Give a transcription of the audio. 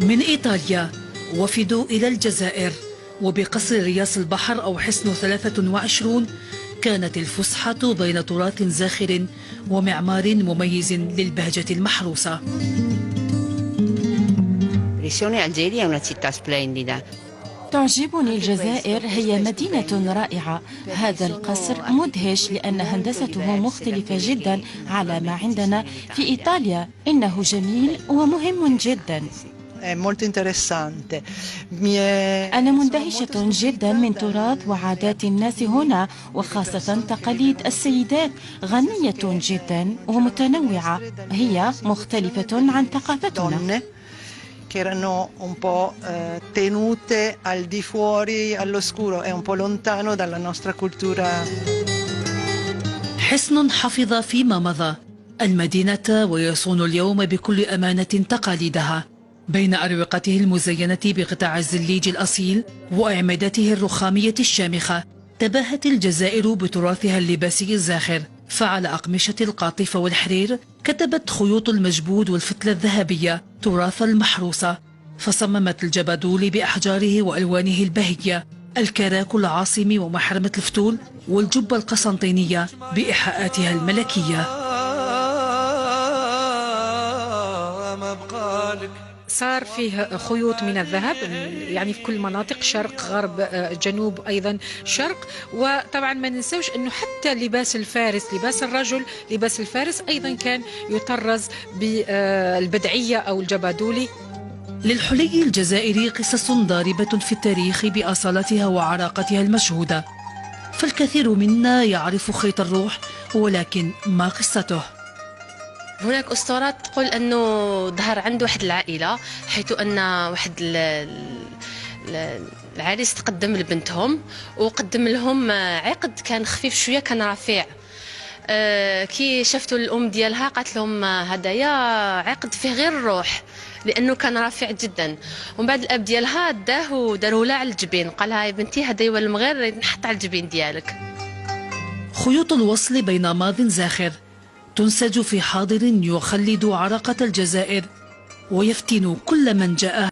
من إيطاليا وفدوا إلى الجزائر، وبقصر رياس البحر أو حصن 23 كانت الفسحة بين تراث زاخر ومعمار مميز للبهجة المحروسة. تعجبني الجزائر، هي مدينة رائعة. هذا القصر مدهش لأن هندسته مختلفة جدا على ما عندنا في إيطاليا. إنه جميل ومهم جدا. أنا مندهشة جدا من تراث وعادات الناس هنا، وخاصة تقاليد السيدات غنية جدا ومتنوعة، هي مختلفة عن ثقافتنا. che erano un po' tenute al di fuori, all'oscuro e un po' lontano dalla nostra cultura. حصن حفظ فيما مضى المدينة ويصون اليوم بكل أمانة تقاليدها، بين أروقته المزينة بقطع الزليج الأصيل وأعمدته الرخامية الشامخة. تباهت الجزائر بتراثها اللباسي الزاخر، فعلى أقمشة القاطفة والحرير كتبت خيوط المجبود والفتلة الذهبية تراث المحروسة، فصممت الجبادول بأحجاره وألوانه البهية، الكراك العاصم ومحرمة الفتول والجبة القسنطينية بإيحاءاتها الملكية. صار فيه خيوط من الذهب يعني في كل مناطق، شرق غرب جنوب أيضا شرق. وطبعا ما ننسوش أنه حتى لباس الفارس، لباس الرجل، لباس الفارس أيضا كان يطرز بالبدعية أو الجبادولي. للحلي الجزائري قصص ضاربة في التاريخ بأصالتها وعراقتها المشهودة، فالكثير منا يعرف خيط الروح، ولكن ما قصته؟ هناك أسطورات تقول أنه ظهر عنده واحد العائلة، حيث أن واحد العريس تقدم لبنتهم وقدم لهم عقد كان خفيف شوية، كان رفيع. كي شفتوا الأم ديالها قالت لهم هدايا عقد فيه غير الروح، لأنه كان رفيع جدا. ومن بعد الأب ديالها داه وداروه على الجبين، قالها يا بنتي هدايا من غير نحط على الجبين ديالك. خيوط الوصل بين ماض زاخر تنسج في حاضر يخلد عراقة الجزائر ويفتن كل من جاء